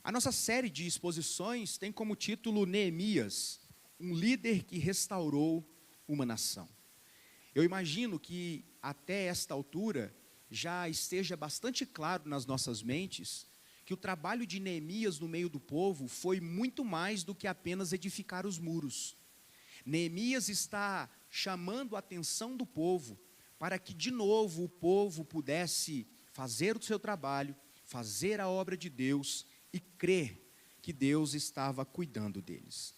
A nossa série de exposições tem como título Neemias, um líder que restaurou uma nação. Eu imagino que até esta altura já esteja bastante claro nas nossas mentes que o trabalho de Neemias no meio do povo foi muito mais do que apenas edificar os muros. Neemias está chamando a atenção do povo para que de novo o povo pudesse fazer o seu trabalho, fazer a obra de Deus e crer que Deus estava cuidando deles.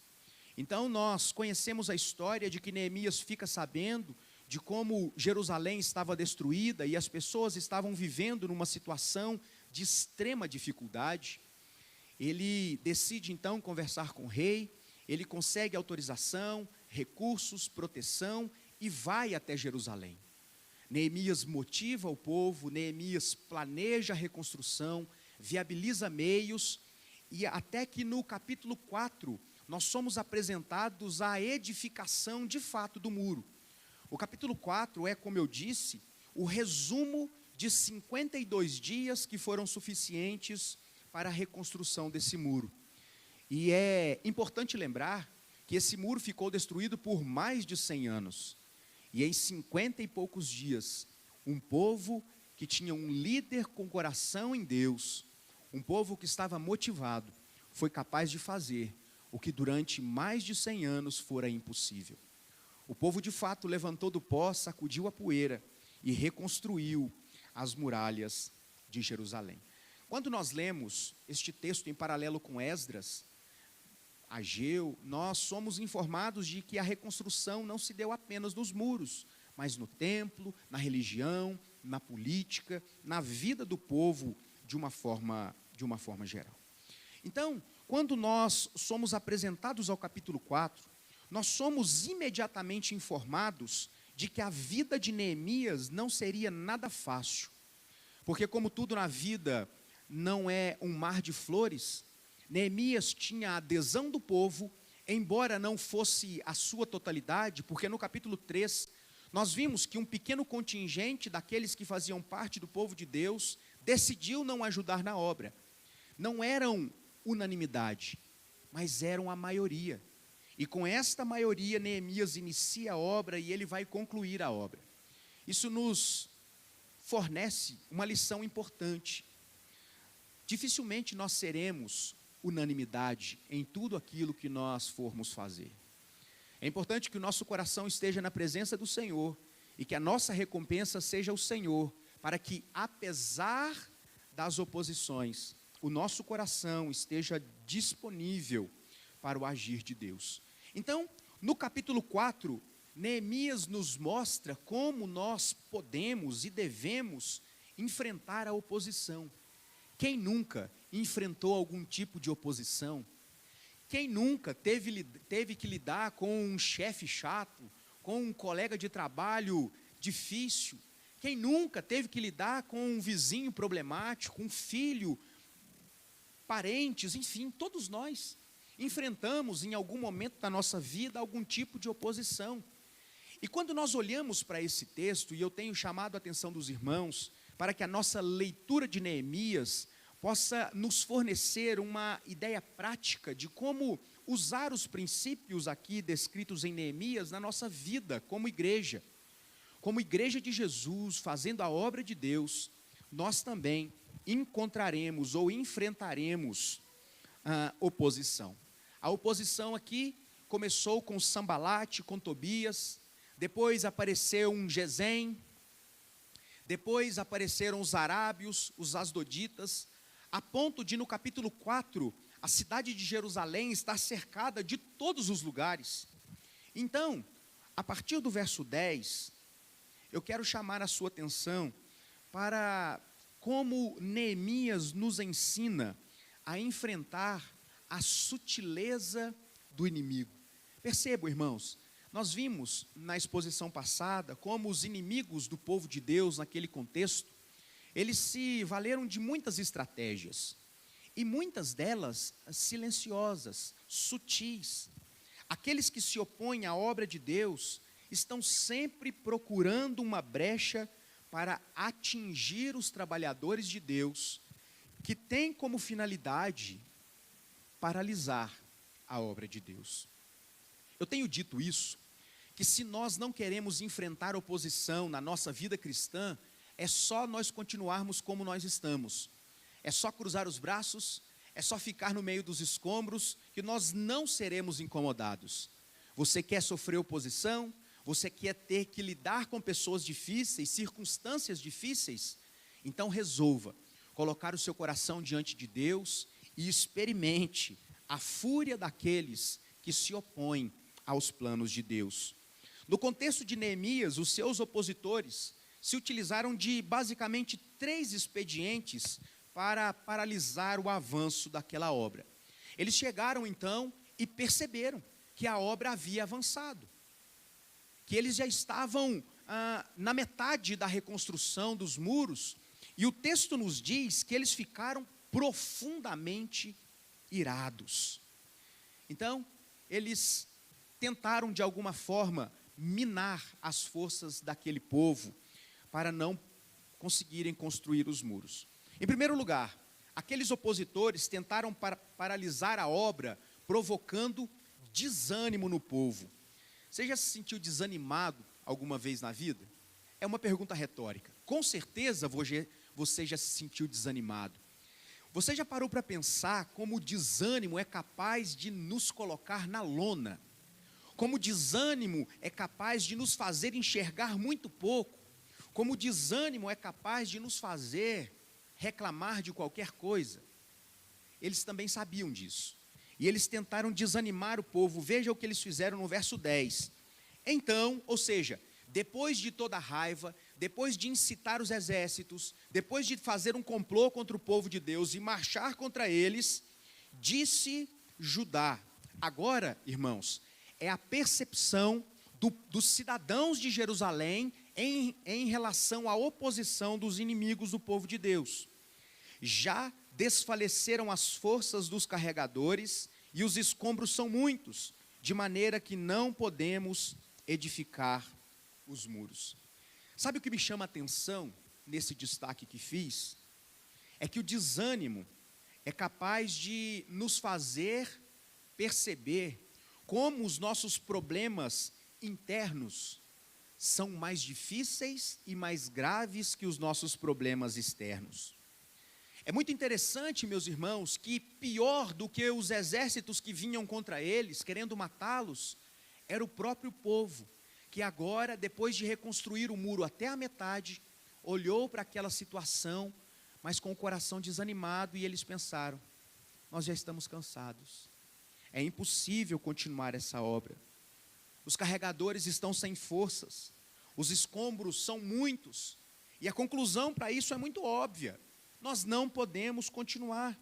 Então nós conhecemos a história de que Neemias fica sabendo de como Jerusalém estava destruída e as pessoas estavam vivendo numa situação de extrema dificuldade. Ele decide então conversar com o rei, ele consegue autorização, recursos, proteção e vai até Jerusalém. Neemias motiva o povo, Neemias planeja a reconstrução, viabiliza meios, e até que no capítulo 4, nós somos apresentados à edificação de fato do muro. O capítulo 4 é, como eu disse, o resumo de 52 dias que foram suficientes para a reconstrução desse muro. E é importante lembrar que esse muro ficou destruído por mais de 100 anos. E em 50 e poucos dias, um povo que tinha um líder com coração em Deus, um povo que estava motivado, foi capaz de fazer o que durante mais de 100 anos fora impossível. O povo de fato levantou do pó, sacudiu a poeira e reconstruiu as muralhas de Jerusalém. Quando nós lemos este texto em paralelo com Esdras, Ageu, nós somos informados de que a reconstrução não se deu apenas nos muros, mas no templo, na religião, na política, na vida do povo de uma forma geral. Então, quando nós somos apresentados ao capítulo 4, nós somos imediatamente informados de que a vida de Neemias não seria nada fácil, porque como tudo na vida não é um mar de flores, Neemias tinha a adesão do povo, embora não fosse a sua totalidade, porque no capítulo 3, nós vimos que um pequeno contingente daqueles que faziam parte do povo de Deus, decidiu não ajudar na obra. Não eram unanimidade, mas eram a maioria. E com esta maioria, Neemias inicia a obra e ele vai concluir a obra. Isso nos fornece uma lição importante. Dificilmente nós seremos unanimidade em tudo aquilo que nós formos fazer. É importante que o nosso coração esteja na presença do Senhor e que a nossa recompensa seja o Senhor, para que, apesar das oposições, o nosso coração esteja disponível para o agir de Deus. Então, no capítulo 4, Neemias nos mostra como nós podemos e devemos enfrentar a oposição. Quem nunca enfrentou algum tipo de oposição? Quem nunca teve que lidar com um chefe chato, com um colega de trabalho difícil? Quem nunca teve que lidar com um vizinho problemático, um filho, parentes, enfim, todos nós enfrentamos em algum momento da nossa vida algum tipo de oposição. E quando nós olhamos para esse texto, e eu tenho chamado a atenção dos irmãos, para que a nossa leitura de Neemias possa nos fornecer uma ideia prática de como usar os princípios aqui descritos em Neemias na nossa vida como igreja. Como igreja de Jesus, fazendo a obra de Deus, nós também encontraremos ou enfrentaremos a oposição. A oposição aqui começou com Sambalate, com Tobias, depois apareceu um Gesem, depois apareceram os arábios, os asdoditas, a ponto de no capítulo 4, a cidade de Jerusalém estar cercada de todos os lugares. Então, a partir do verso 10, eu quero chamar a sua atenção para como Neemias nos ensina a enfrentar a sutileza do inimigo. Percebam, irmãos, nós vimos na exposição passada como os inimigos do povo de Deus naquele contexto, eles se valeram de muitas estratégias, e muitas delas silenciosas, sutis. Aqueles que se opõem à obra de Deus estão sempre procurando uma brecha para atingir os trabalhadores de Deus, que tem como finalidade paralisar a obra de Deus. Eu tenho dito isso, que se nós não queremos enfrentar oposição na nossa vida cristã, é só nós continuarmos como nós estamos. É só cruzar os braços, é só ficar no meio dos escombros, que nós não seremos incomodados. Você quer sofrer oposição? Você quer ter que lidar com pessoas difíceis, circunstâncias difíceis? Então resolva colocar o seu coração diante de Deus e experimente a fúria daqueles que se opõem aos planos de Deus. No contexto de Neemias, os seus opositores se utilizaram de basicamente 3 expedientes para paralisar o avanço daquela obra. Eles chegaram então e perceberam que a obra havia avançado, que eles já estavam na metade da reconstrução dos muros, e o texto nos diz que eles ficaram profundamente irados. Então, eles tentaram de alguma forma minar as forças daquele povo para não conseguirem construir os muros. Em primeiro lugar, aqueles opositores tentaram paralisar a obra, provocando desânimo no povo. Você já se sentiu desanimado alguma vez na vida? É uma pergunta retórica. Com certeza você já se sentiu desanimado. Você já parou para pensar como o desânimo é capaz de nos colocar na lona? Como o desânimo é capaz de nos fazer enxergar muito pouco? Como o desânimo é capaz de nos fazer reclamar de qualquer coisa? Eles também sabiam disso. E eles tentaram desanimar o povo. Veja o que eles fizeram no verso 10. Então, ou seja, depois de toda a raiva, depois de incitar os exércitos, depois de fazer um complô contra o povo de Deus e marchar contra eles, disse Judá. Agora, irmãos, é a percepção dos cidadãos de Jerusalém em relação à oposição dos inimigos do povo de Deus. Já desfaleceram as forças dos carregadores e os escombros são muitos, de maneira que não podemos edificar os muros. Sabe o que me chama a atenção nesse destaque que fiz? É que o desânimo é capaz de nos fazer perceber como os nossos problemas internos são mais difíceis e mais graves que os nossos problemas externos. É muito interessante, meus irmãos, que pior do que os exércitos que vinham contra eles, querendo matá-los, era o próprio povo, que agora, depois de reconstruir o muro até a metade, olhou para aquela situação, mas com o coração desanimado, e eles pensaram: nós já estamos cansados, é impossível continuar essa obra. Os carregadores estão sem forças, os escombros são muitos, e a conclusão para isso é muito óbvia: nós não podemos continuar.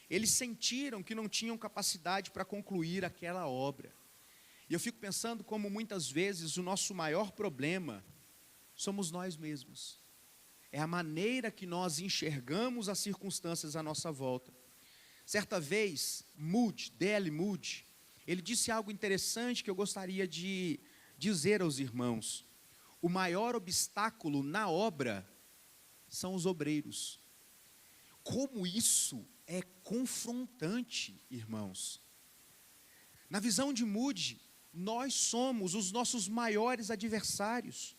Eles sentiram que não tinham capacidade para concluir aquela obra. E eu fico pensando como muitas vezes o nosso maior problema somos nós mesmos. É a maneira que nós enxergamos as circunstâncias à nossa volta. Certa vez, D.L. Moody, ele disse algo interessante que eu gostaria de dizer aos irmãos. O maior obstáculo na obra são os obreiros. Como isso é confrontante, irmãos. Na visão de Moody, nós somos os nossos maiores adversários.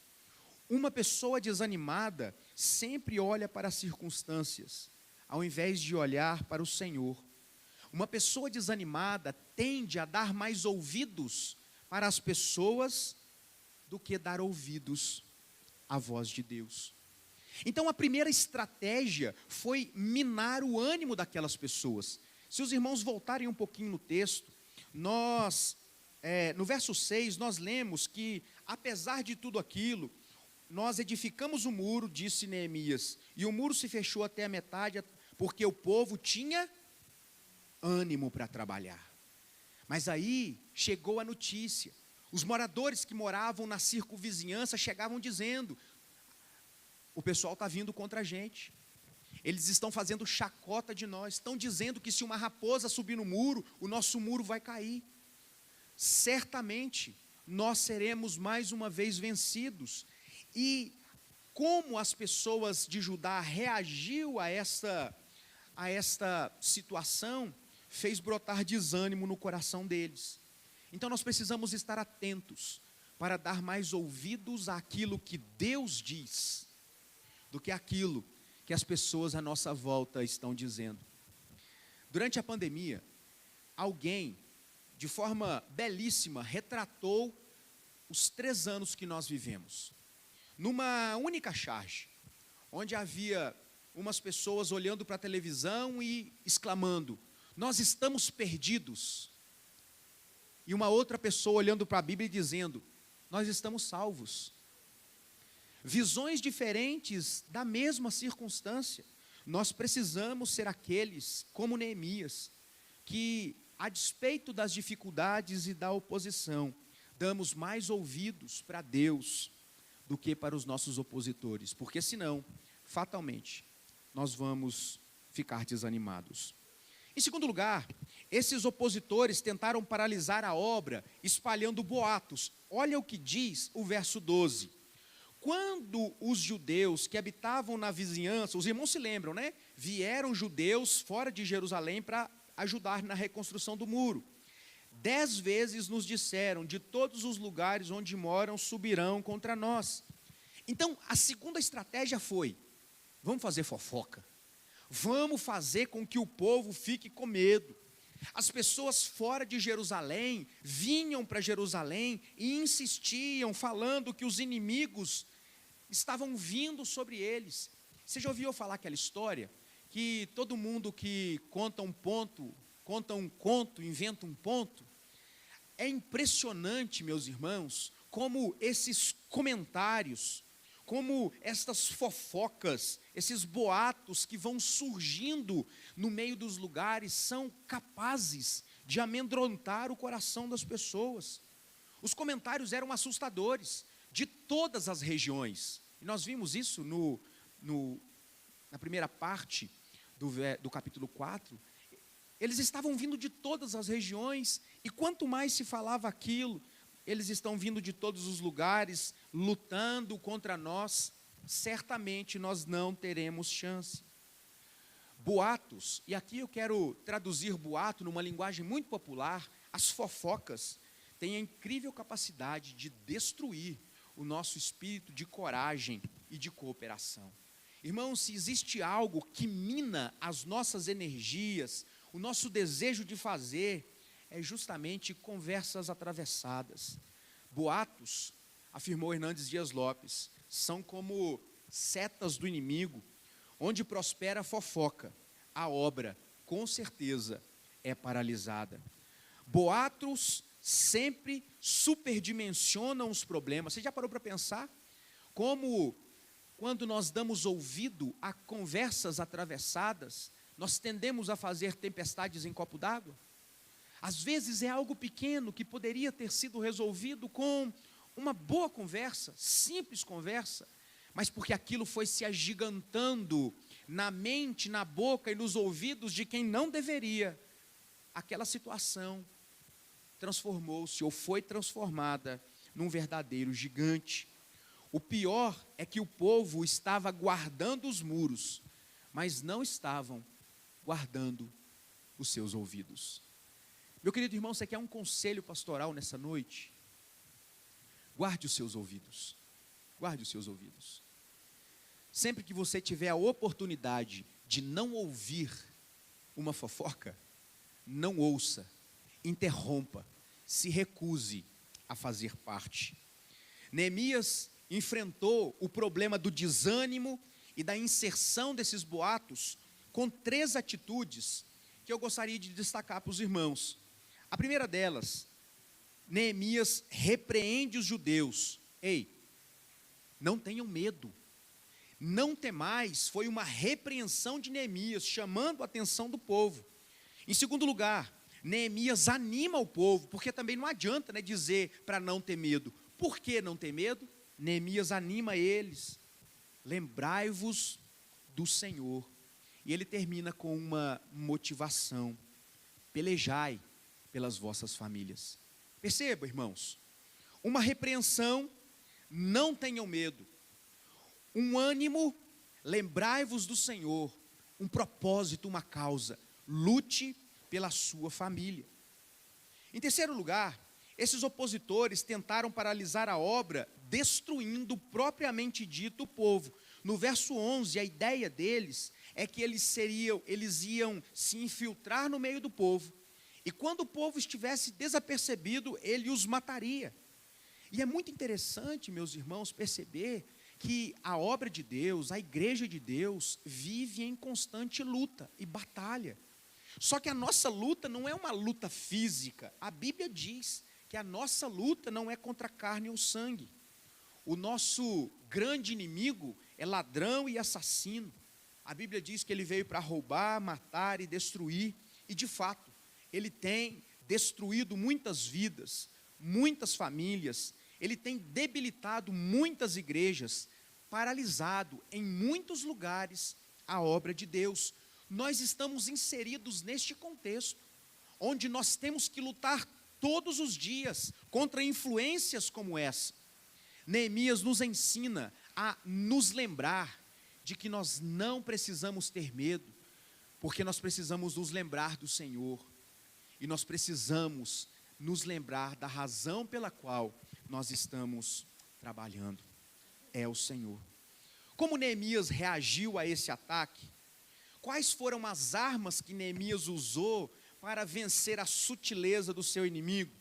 Uma pessoa desanimada sempre olha para as circunstâncias, ao invés de olhar para o Senhor. Uma pessoa desanimada tende a dar mais ouvidos para as pessoas do que dar ouvidos à voz de Deus. Então a primeira estratégia foi minar o ânimo daquelas pessoas. Se os irmãos voltarem um pouquinho no texto, no verso 6, nós lemos que, apesar de tudo aquilo, nós edificamos o muro, disse Neemias, e o muro se fechou até a metade, porque o povo tinha ânimo para trabalhar. Mas aí chegou a notícia. Os moradores que moravam na circunvizinhança chegavam dizendo: o pessoal está vindo contra a gente, eles estão fazendo chacota de nós, estão dizendo que se uma raposa subir no muro, o nosso muro vai cair. Certamente nós seremos mais uma vez vencidos. E como as pessoas de Judá reagiu a esta situação, fez brotar desânimo no coração deles. Então nós precisamos estar atentos para dar mais ouvidos àquilo que Deus diz, do que aquilo que as pessoas à nossa volta estão dizendo. Durante a pandemia, alguém, de forma belíssima, retratou os 3 anos que nós vivemos. Numa única charge, onde havia umas pessoas olhando para a televisão e exclamando: nós estamos perdidos. E uma outra pessoa olhando para a Bíblia e dizendo: nós estamos salvos. Visões diferentes da mesma circunstância. Nós precisamos ser aqueles, como Neemias, que, a despeito das dificuldades e da oposição, damos mais ouvidos para Deus do que para os nossos opositores, porque senão, fatalmente, nós vamos ficar desanimados. Em segundo lugar, esses opositores tentaram paralisar a obra, espalhando boatos. Olha o que diz o verso 12. Quando os judeus que habitavam na vizinhança, os irmãos se lembram, né? Vieram judeus fora de Jerusalém para ajudar na reconstrução do muro. 10 vezes nos disseram: de todos os lugares onde moram subirão contra nós. Então, a segunda estratégia foi: vamos fazer fofoca. Vamos fazer com que o povo fique com medo. As pessoas fora de Jerusalém vinham para Jerusalém e insistiam, falando que os inimigos estavam vindo sobre eles. Você já ouviu falar aquela história que todo mundo que conta um conto, inventa um ponto? É impressionante, meus irmãos, como esses comentários, como estas fofocas, esses boatos que vão surgindo no meio dos lugares são capazes de amedrontar o coração das pessoas. Os comentários eram assustadores, de todas as regiões. E nós vimos isso na primeira parte do capítulo 4. Eles estavam vindo de todas as regiões, e quanto mais se falava aquilo, eles estão vindo de todos os lugares, lutando contra nós, certamente nós não teremos chance. Boatos, e aqui eu quero traduzir boato numa linguagem muito popular, as fofocas têm a incrível capacidade de destruir o nosso espírito de coragem e de cooperação. Irmãos, se existe algo que mina as nossas energias, o nosso desejo de fazer, é justamente conversas atravessadas. Boatos, afirmou Hernandes Dias Lopes, são como setas do inimigo. Onde prospera a fofoca, a obra, com certeza, é paralisada. Boatos sempre superdimensionam os problemas. Você já parou para pensar como, quando nós damos ouvido a conversas atravessadas, nós tendemos a fazer tempestades em copo d'água? Às vezes é algo pequeno que poderia ter sido resolvido com uma boa conversa, simples conversa, mas porque aquilo foi se agigantando na mente, na boca e nos ouvidos de quem não deveria, aquela situação transformou-se ou foi transformada num verdadeiro gigante. O pior é que o povo estava guardando os muros, mas não estavam guardando os seus ouvidos. Meu querido irmão, você quer um conselho pastoral nessa noite? Guarde os seus ouvidos. Guarde os seus ouvidos. Sempre que você tiver a oportunidade de não ouvir uma fofoca, não ouça, interrompa, se recuse a fazer parte. Neemias enfrentou o problema do desânimo e da inserção desses boatos com 3 atitudes que eu gostaria de destacar para os irmãos. A primeira delas, Neemias repreende os judeus. Ei, não tenham medo, não temais, foi uma repreensão de Neemias, chamando a atenção do povo. Em segundo lugar, Neemias anima o povo, porque também não adianta, né, dizer para não ter medo. Por que não ter medo? Neemias anima eles. Lembrai-vos do Senhor. E ele termina com uma motivação: pelejai pelas vossas famílias. Perceba, irmãos, uma repreensão, não tenham medo. Um ânimo, lembrai-vos do Senhor. Um propósito, uma causa, lute pela sua família. Em terceiro lugar, esses opositores tentaram paralisar a obra, destruindo propriamente dito o povo. No verso 11, a ideia deles é que eles iam se infiltrar no meio do povo, e quando o povo estivesse desapercebido, ele os mataria. E é muito interessante, meus irmãos, perceber que a obra de Deus, a igreja de Deus, vive em constante luta e batalha. Só que a nossa luta não é uma luta física. A Bíblia diz que a nossa luta não é contra a carne ou sangue. O nosso grande inimigo é ladrão e assassino. A Bíblia diz que ele veio para roubar, matar e destruir. E de fato, ele tem destruído muitas vidas, muitas famílias. Ele tem debilitado muitas igrejas, paralisado em muitos lugares a obra de Deus. Nós estamos inseridos neste contexto, onde nós temos que lutar todos os dias contra influências como essa. Neemias nos ensina a nos lembrar de que nós não precisamos ter medo, porque nós precisamos nos lembrar do Senhor, e nós precisamos nos lembrar da razão pela qual nós estamos trabalhando, é o Senhor. Como Neemias reagiu a esse ataque? Quais foram as armas que Neemias usou para vencer a sutileza do seu inimigo?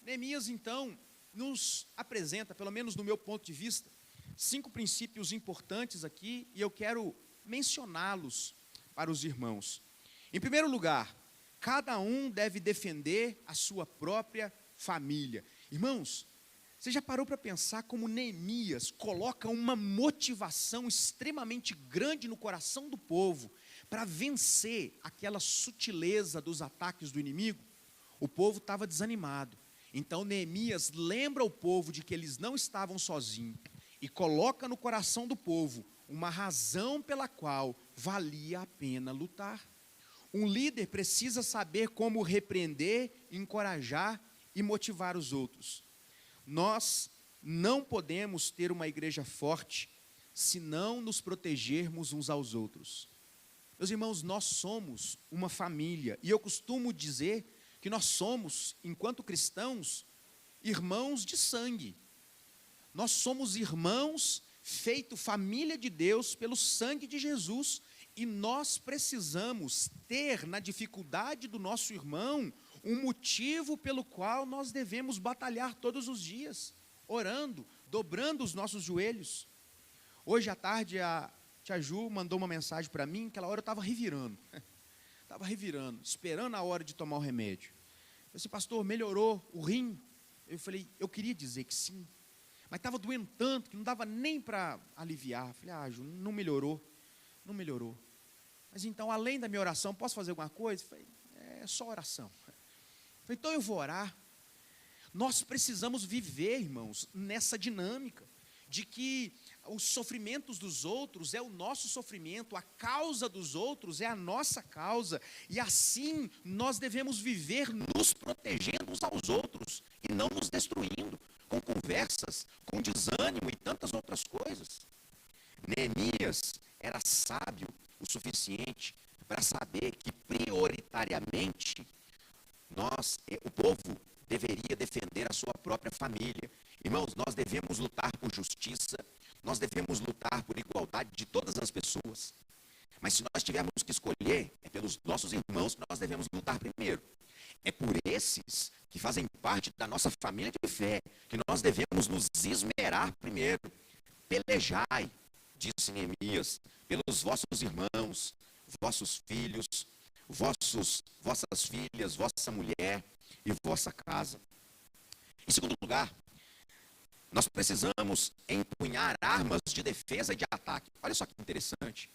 Neemias, então, nos apresenta, pelo menos do meu ponto de vista, 5 princípios importantes aqui, e eu quero mencioná-los para os irmãos. Em primeiro lugar, cada um deve defender a sua própria família. Irmãos, você já parou para pensar como Neemias coloca uma motivação extremamente grande no coração do povo para vencer aquela sutileza dos ataques do inimigo? O povo estava desanimado. Então Neemias lembra o povo de que eles não estavam sozinhos e coloca no coração do povo uma razão pela qual valia a pena lutar. Um líder precisa saber como repreender, encorajar e motivar os outros. Nós não podemos ter uma igreja forte se não nos protegermos uns aos outros. Meus irmãos, nós somos uma família, e eu costumo dizer que nós somos, enquanto cristãos, irmãos de sangue. Nós somos irmãos, feito família de Deus pelo sangue de Jesus, e nós precisamos ter na dificuldade do nosso irmão um motivo pelo qual nós devemos batalhar todos os dias, orando, dobrando os nossos joelhos. Hoje à tarde a tia Ju mandou uma mensagem para mim, aquela hora eu estava revirando, esperando a hora de tomar o remédio. Eu disse, pastor, melhorou o rim? Eu falei, eu queria dizer que sim, mas estava doendo tanto que não dava nem para aliviar. Eu falei, Ju, não melhorou. Mas então, além da minha oração, posso fazer alguma coisa? Eu falei, é só oração. Eu falei, então eu vou orar. Nós precisamos viver, irmãos, nessa dinâmica de que os sofrimentos dos outros é o nosso sofrimento, a causa dos outros é a nossa causa, e assim nós devemos viver nos protegendo uns aos outros e não nos destruindo com conversas, com desânimo e tantas outras coisas. Neemias era sábio o suficiente para saber que prioritariamente o povo deveria defender a sua própria família. Irmãos, nós devemos lutar por justiça, nós devemos lutar por igualdade de todas as pessoas, mas se nós tivermos que escolher, é pelos nossos irmãos que nós devemos lutar primeiro. É por esses que fazem parte da nossa família de fé que nós devemos nos esmerar primeiro. Pelejai, disse Neemias, pelos vossos irmãos, vossos filhos, vossas filhas, vossa mulher e vossa casa. Em segundo lugar, nós precisamos empunhar armas de defesa e de ataque. Olha só que interessante.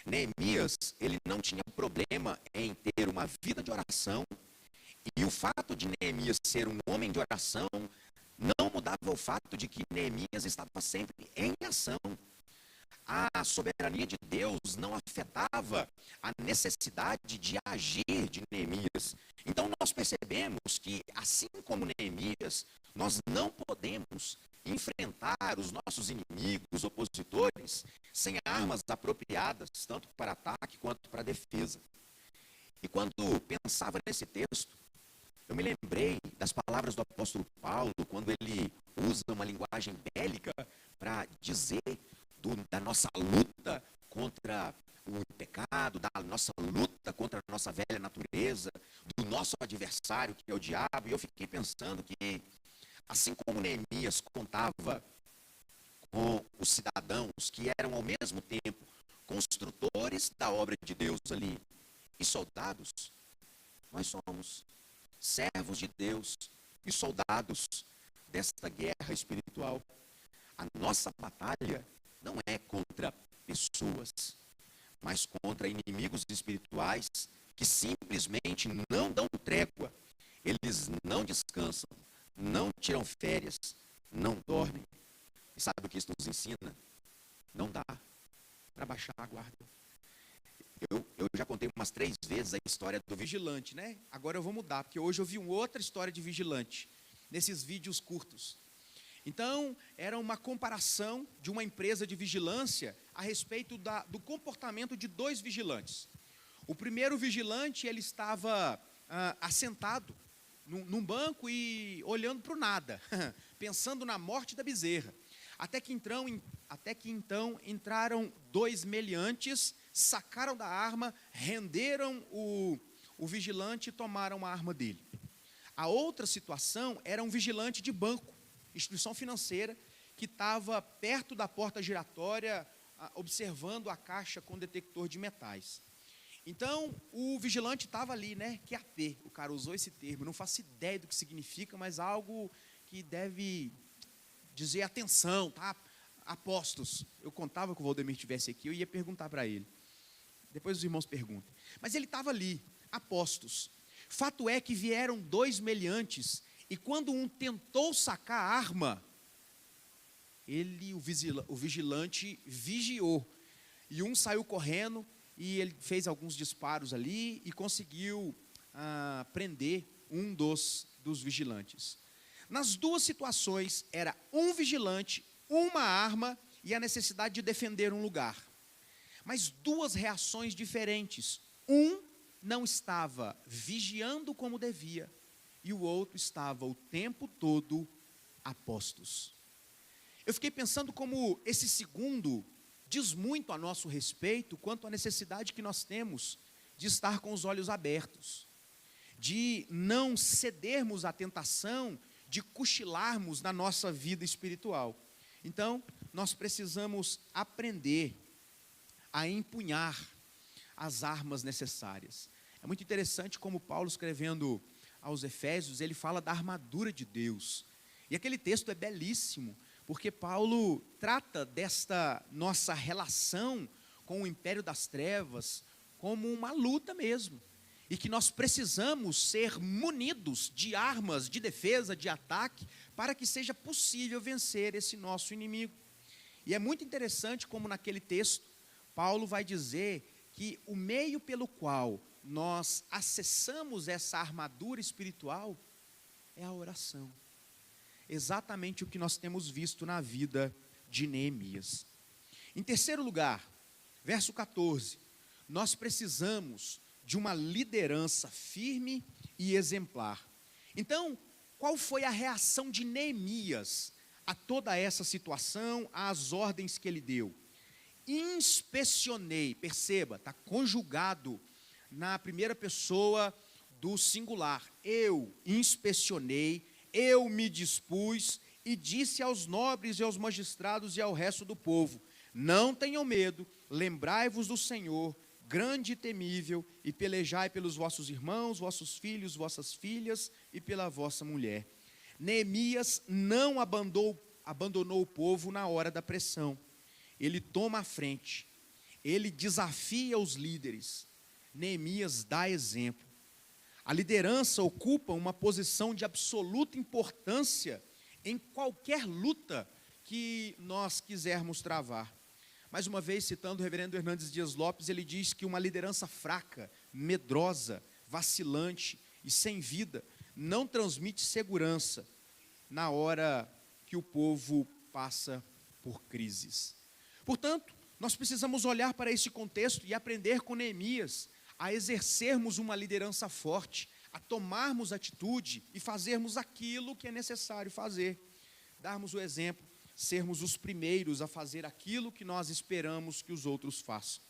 Neemias, ele não tinha problema em ter uma vida de oração, e o fato de Neemias ser um homem de oração não mudava o fato de que Neemias estava sempre em ação. A soberania de Deus não afetava a necessidade de agir de Neemias. Então nós percebemos que, assim como Neemias, nós não podemos enfrentar os nossos inimigos, opositores, sem armas apropriadas, tanto para ataque quanto para defesa. E quando pensava nesse texto, eu me lembrei das palavras do apóstolo Paulo, quando ele usa uma linguagem bélica para dizer da nossa luta contra o pecado, da nossa luta contra a nossa velha natureza, do nosso adversário, que é o diabo. E eu fiquei pensando que, assim como Neemias contava com os cidadãos que eram ao mesmo tempo construtores da obra de Deus ali e soldados, nós somos servos de Deus e soldados desta guerra espiritual. A nossa batalha não é contra pessoas, mas contra inimigos espirituais que simplesmente não dão trégua. Eles não descansam, não tiram férias, não dormem. E sabe o que isso nos ensina? Não dá para baixar a guarda. Eu já contei umas 3 vezes a história do vigilante, né? Agora eu vou mudar, porque hoje eu vi uma outra história de vigilante, nesses vídeos curtos. Então, era uma comparação de uma empresa de vigilância a respeito do comportamento de 2 vigilantes. O primeiro vigilante, ele estava assentado num banco e olhando para o nada, pensando na morte da bezerra. Até que então entraram 2 meliantes, sacaram da arma, renderam o vigilante e tomaram a arma dele. A outra situação era um vigilante de banco, instituição financeira, que estava perto da porta giratória, observando a caixa com detector de metais. Então, o vigilante estava ali, né? QAP, o cara usou esse termo, não faço ideia do que significa, mas algo que deve dizer atenção, tá? Apostos. Eu contava que o Valdemir estivesse aqui, eu ia perguntar para ele. Depois os irmãos perguntam. Mas ele estava ali, apostos. Fato é que vieram 2 meliantes, e quando um tentou sacar a arma, o vigilante vigiou. E um saiu correndo, e ele fez alguns disparos ali, e conseguiu prender um dos vigilantes. Nas 2 situações, era um vigilante, uma arma, e a necessidade de defender um lugar. Mas 2 reações diferentes. Um não estava vigiando como devia, e o outro estava o tempo todo a postos. Eu fiquei pensando como esse segundo diz muito a nosso respeito quanto à necessidade que nós temos de estar com os olhos abertos, de não cedermos à tentação de cochilarmos na nossa vida espiritual. Então, nós precisamos aprender a empunhar as armas necessárias. É muito interessante como Paulo, escrevendo aos Efésios, ele fala da armadura de Deus. E aquele texto é belíssimo, porque Paulo trata desta nossa relação com o império das trevas como uma luta mesmo. E que nós precisamos ser munidos de armas de defesa, de ataque, para que seja possível vencer esse nosso inimigo. E é muito interessante como naquele texto, Paulo vai dizer que o meio pelo qual nós acessamos essa armadura espiritual é a oração. Exatamente o que nós temos visto na vida de Neemias. Em terceiro lugar, verso 14, nós precisamos de uma liderança firme e exemplar. Então, qual foi a reação de Neemias a toda essa situação, às ordens que ele deu? Inspecionei, perceba, está conjugado na primeira pessoa do singular. Eu inspecionei, eu me dispus e disse aos nobres e aos magistrados e ao resto do povo: não tenham medo, lembrai-vos do Senhor, grande e temível, e pelejai pelos vossos irmãos, vossos filhos, vossas filhas e pela vossa mulher. Neemias não abandonou o povo na hora da pressão. Ele toma a frente, ele desafia os líderes. Neemias dá exemplo. A liderança ocupa uma posição de absoluta importância em qualquer luta que nós quisermos travar. Mais uma vez, citando o reverendo Hernandes Dias Lopes, ele diz que uma liderança fraca, medrosa, vacilante e sem vida não transmite segurança na hora que o povo passa por crises. Portanto, nós precisamos olhar para esse contexto e aprender com Neemias a exercermos uma liderança forte, a tomarmos atitude e fazermos aquilo que é necessário fazer. Darmos o exemplo, sermos os primeiros a fazer aquilo que nós esperamos que os outros façam.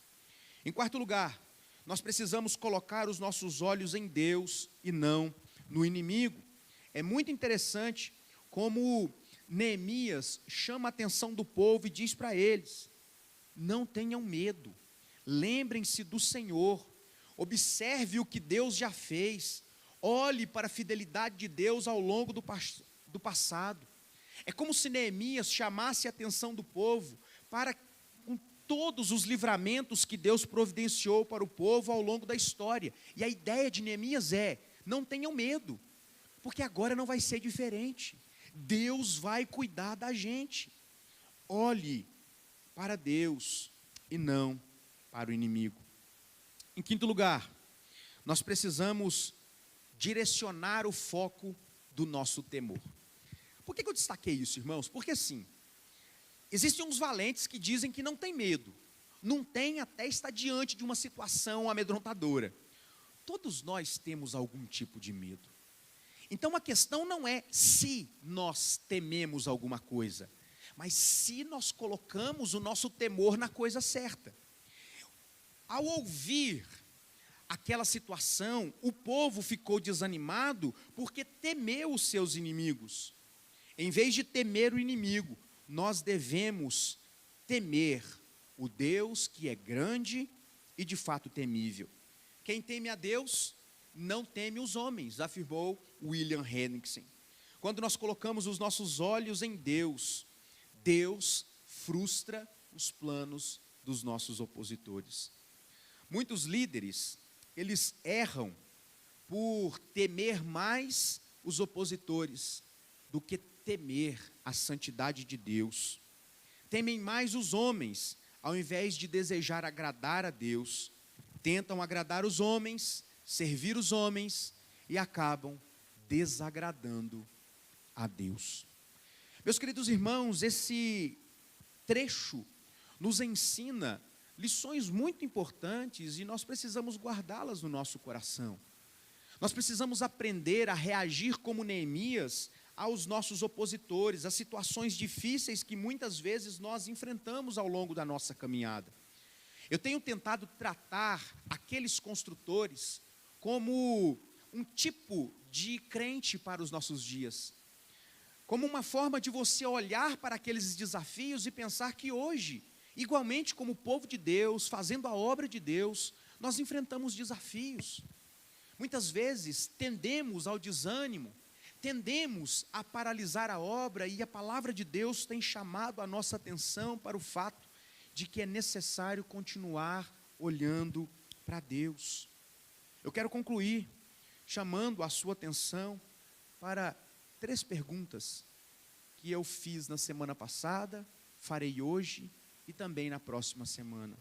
Em quarto lugar, nós precisamos colocar os nossos olhos em Deus e não no inimigo. É muito interessante como Neemias chama a atenção do povo e diz para eles: não tenham medo, lembrem-se do Senhor, observe o que Deus já fez, olhe para a fidelidade de Deus ao longo do passado. É como se Neemias chamasse a atenção do povo para todos os livramentos que Deus providenciou para o povo ao longo da história. E a ideia de Neemias é: não tenham medo, porque agora não vai ser diferente. Deus vai cuidar da gente. Olhe para Deus e não para o inimigo. Em quinto lugar, nós precisamos direcionar o foco do nosso temor. Por que eu destaquei isso, irmãos? Porque assim, existem uns valentes que dizem que não tem medo, não tem até estar diante de uma situação amedrontadora. Todos nós temos algum tipo de medo. Então a questão não é se nós tememos alguma coisa, mas se nós colocamos o nosso temor na coisa certa. Ao ouvir aquela situação, o povo ficou desanimado porque temeu os seus inimigos. Em vez de temer o inimigo, nós devemos temer o Deus que é grande e de fato temível. Quem teme a Deus não teme os homens, afirmou William Hendrickson. Quando nós colocamos os nossos olhos em Deus, Deus frustra os planos dos nossos opositores. Muitos líderes, eles erram por temer mais os opositores do que temer a santidade de Deus. Temem mais os homens, ao invés de desejar agradar a Deus. Tentam agradar os homens, servir os homens e acabam desagradando a Deus. Meus queridos irmãos, esse trecho nos ensina lições muito importantes e nós precisamos guardá-las no nosso coração. Nós precisamos aprender a reagir como Neemias aos nossos opositores, às situações difíceis que muitas vezes nós enfrentamos ao longo da nossa caminhada. Eu tenho tentado tratar aqueles construtores como um tipo de crente para os nossos dias, como uma forma de você olhar para aqueles desafios e pensar que hoje, igualmente como povo de Deus, fazendo a obra de Deus, nós enfrentamos desafios. Muitas vezes tendemos ao desânimo, tendemos a paralisar a obra, e a palavra de Deus tem chamado a nossa atenção para o fato de que é necessário continuar olhando para Deus. Eu quero concluir chamando a sua atenção para 3 perguntas que eu fiz na semana passada, farei hoje e também na próxima semana.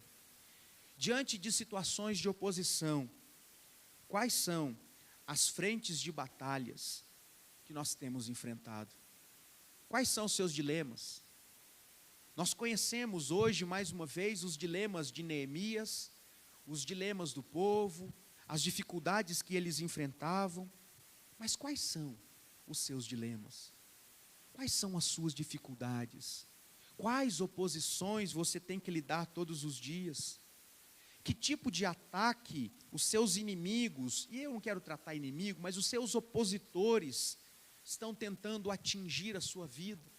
Diante de situações de oposição, quais são as frentes de batalhas que nós temos enfrentado? Quais são os seus dilemas? Nós conhecemos hoje, mais uma vez, os dilemas de Neemias, os dilemas do povo, as dificuldades que eles enfrentavam. Mas quais são os seus dilemas? Quais são as suas dificuldades? Quais oposições você tem que lidar todos os dias? Que tipo de ataque os seus inimigos, e eu não quero tratar inimigo, mas os seus opositores estão tentando atingir a sua vida?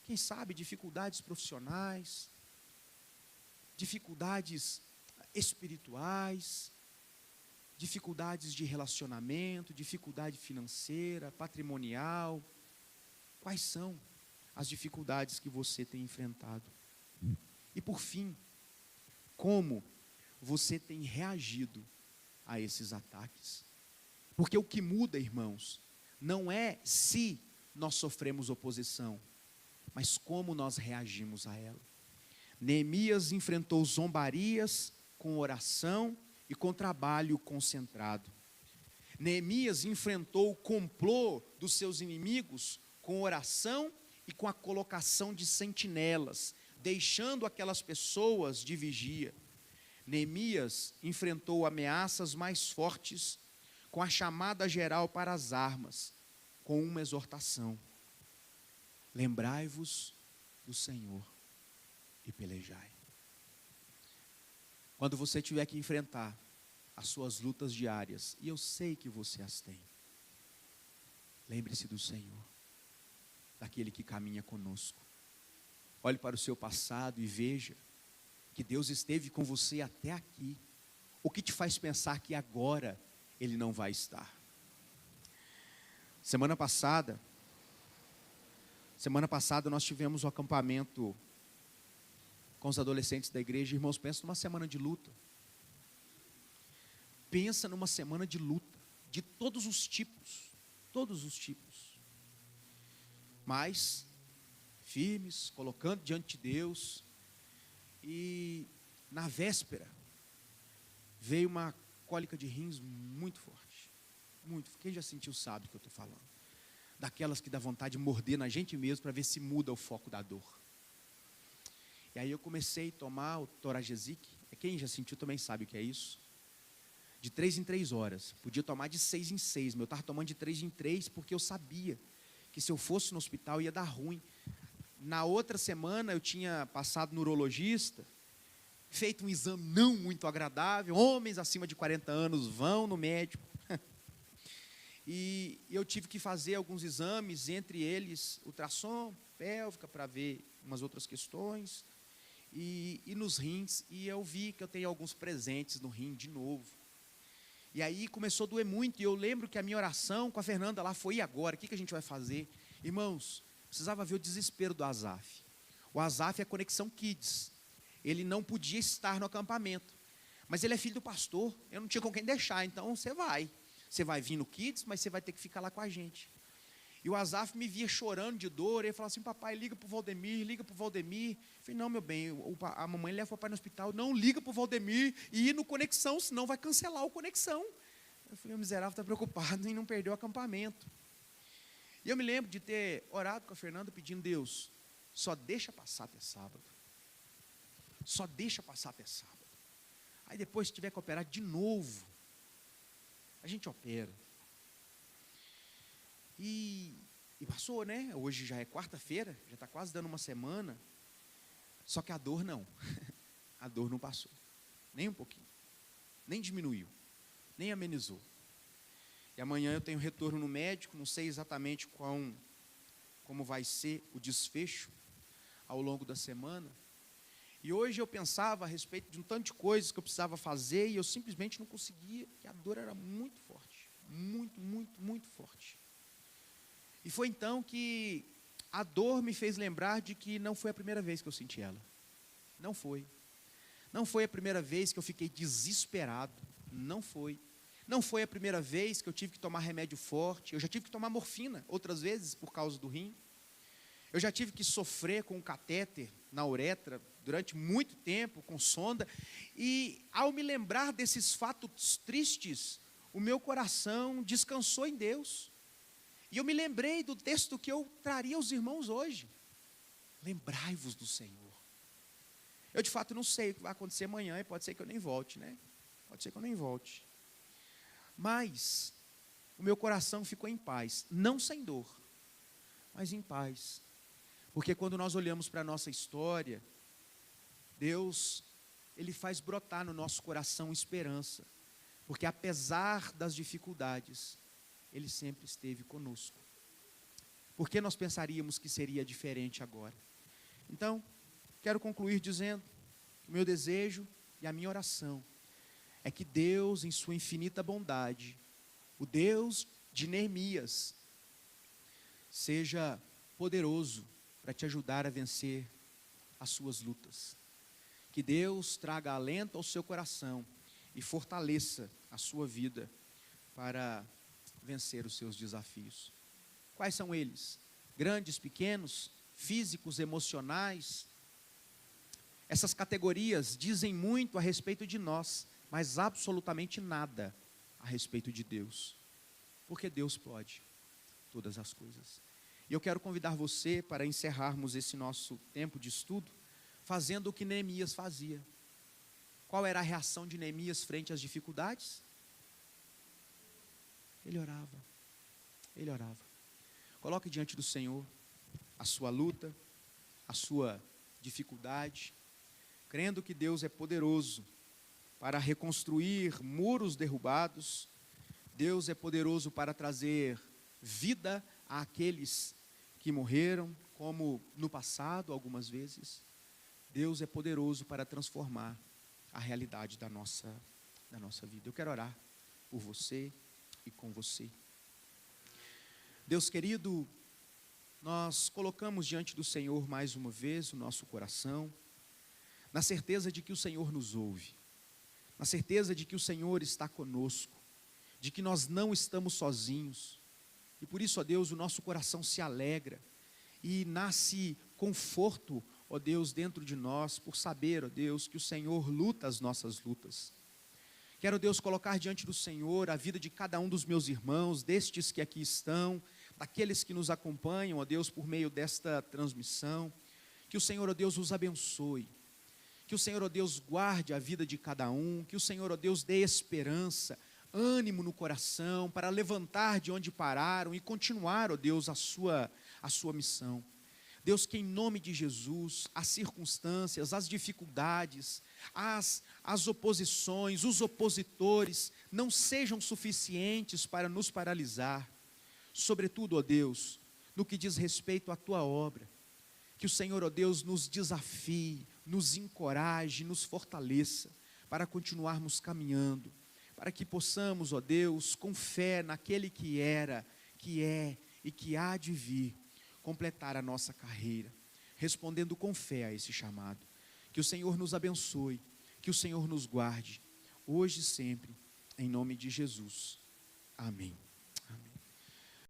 Quem sabe dificuldades profissionais, dificuldades espirituais, dificuldades de relacionamento, dificuldade financeira, patrimonial. Quais são as dificuldades que você tem enfrentado? E por fim, como você tem reagido a esses ataques? Porque o que muda, irmãos, não é se nós sofremos oposição, mas como nós reagimos a ela. Neemias enfrentou zombarias com oração e com trabalho concentrado. Neemias enfrentou o complô dos seus inimigos com oração e com a colocação de sentinelas, deixando aquelas pessoas de vigia. Neemias enfrentou ameaças mais fortes com a chamada geral para as armas, com uma exortação: lembrai-vos do Senhor e pelejai. Quando você tiver que enfrentar as suas lutas diárias, e eu sei que você as tem, lembre-se do Senhor, daquele que caminha conosco. Olhe para o seu passado e veja que Deus esteve com você até aqui. O que te faz pensar que agora Ele não vai estar? Semana passada nós tivemos um acampamento com os adolescentes da igreja. Irmãos, pensa numa semana de luta. Pensa numa semana de luta, de todos os tipos. Mas, firmes, colocando diante de Deus. E na véspera, veio uma cólica de rins muito forte. Muito. Quem já sentiu sabe do que eu estou falando. Daquelas que dá vontade de morder na gente mesmo para ver se muda o foco da dor. E aí eu comecei a tomar o Toragesic. Quem já sentiu também sabe o que é isso. De 3 em 3 horas. Podia tomar de 6 em 6. Eu estava tomando de 3 em 3 porque eu sabia que se eu fosse no hospital ia dar ruim. Na outra semana eu tinha passado no urologista, feito um exame não muito agradável. Homens acima de 40 anos vão no médico. E eu tive que fazer alguns exames, entre eles ultrassom pélvica para ver umas outras questões. E nos rins, e eu vi que eu tenho alguns presentes no rim de novo. E aí começou a doer muito, e eu lembro que a minha oração com a Fernanda lá foi: e agora? O que a gente vai fazer? Irmãos, precisava ver o desespero do Asaf. O Asaf é a Conexão Kids. Ele não podia estar no acampamento, mas ele é filho do pastor, eu não tinha com quem deixar, então você vai vir no Kids, mas você vai ter que ficar lá com a gente. E o Asaf me via chorando de dor, e ele falava assim: papai, liga para o Valdemir. Eu falei: não, meu bem, a mamãe leva o papai no hospital. Não, liga para o Valdemir e ir no Conexão, senão vai cancelar o Conexão. Eu falei: o miserável está preocupado em não perder o acampamento. E eu me lembro de ter orado com a Fernanda pedindo: Deus, só deixa passar até sábado. Só deixa passar até sábado. Aí depois, se tiver que operar de novo, a gente opera. E passou, né? Hoje já é quarta-feira, já está quase dando uma semana. Só que a dor não. A dor não passou. Nem um pouquinho. Nem diminuiu. Nem amenizou. E amanhã eu tenho retorno no médico, não sei exatamente como vai ser o desfecho ao longo da semana. E hoje eu pensava a respeito de um tanto de coisas que eu precisava fazer e eu simplesmente não conseguia, porque a dor era muito forte. Muito, muito, muito forte. E foi então que a dor me fez lembrar de que não foi a primeira vez que eu senti ela. Não foi. Não foi a primeira vez que eu fiquei desesperado. Não foi. Não foi a primeira vez que eu tive que tomar remédio forte. Eu já tive que tomar morfina outras vezes por causa do rim. Eu já tive que sofrer com um catéter na uretra durante muito tempo, com sonda. E ao me lembrar desses fatos tristes, o meu coração descansou em Deus. E eu me lembrei do texto que eu traria aos irmãos hoje. Lembrai-vos do Senhor. Eu de fato não sei o que vai acontecer amanhã, e pode ser que eu nem volte, né? Pode ser que eu nem volte. Mas o meu coração ficou em paz, não sem dor, mas em paz. Porque quando nós olhamos para a nossa história, Deus, Ele faz brotar no nosso coração esperança. Porque apesar das dificuldades, Ele sempre esteve conosco. Por que nós pensaríamos que seria diferente agora? Então, quero concluir dizendo que o meu desejo e a minha oração é que Deus, em sua infinita bondade, o Deus de Neemias, seja poderoso para te ajudar a vencer as suas lutas. Que Deus traga alento ao seu coração e fortaleça a sua vida para vencer os seus desafios. Quais são eles? Grandes, pequenos, físicos, emocionais. Essas categorias dizem muito a respeito de nós, mas absolutamente nada a respeito de Deus. Porque Deus pode todas as coisas. E eu quero convidar você para encerrarmos esse nosso tempo de estudo, fazendo o que Neemias fazia. Qual era a reação de Neemias frente às dificuldades? Ele orava. Ele orava. Coloque diante do Senhor a sua luta, a sua dificuldade, crendo que Deus é poderoso para reconstruir muros derrubados. Deus é poderoso para trazer vida àqueles que morreram, como no passado algumas vezes. Deus é poderoso para transformar a realidade da nossa vida. Eu quero orar por você e com você. Deus querido, nós colocamos diante do Senhor mais uma vez o nosso coração, na certeza de que o Senhor nos ouve, na certeza de que o Senhor está conosco, de que nós não estamos sozinhos. E por isso, ó Deus, o nosso coração se alegra e nasce conforto, ó Deus, dentro de nós, por saber, ó Deus, que o Senhor luta as nossas lutas. Quero, Deus, colocar diante do Senhor a vida de cada um dos meus irmãos, destes que aqui estão, daqueles que nos acompanham, ó Deus, por meio desta transmissão. Que o Senhor, ó Deus, os abençoe. Que o Senhor, ó Deus, guarde a vida de cada um. Que o Senhor, ó Deus, dê esperança, ânimo no coração, para levantar de onde pararam e continuar, ó Deus, a sua missão. Deus, que em nome de Jesus, as circunstâncias, as dificuldades, as oposições, os opositores, não sejam suficientes para nos paralisar. Sobretudo, ó Deus, no que diz respeito à Tua obra. Que o Senhor, ó Deus, nos desafie, nos encoraje, nos fortaleça, para continuarmos caminhando, para que possamos, ó Deus, com fé naquele que era, que é e que há de vir, completar a nossa carreira, respondendo com fé a esse chamado. Que o Senhor nos abençoe, que o Senhor nos guarde, hoje e sempre, em nome de Jesus. Amém.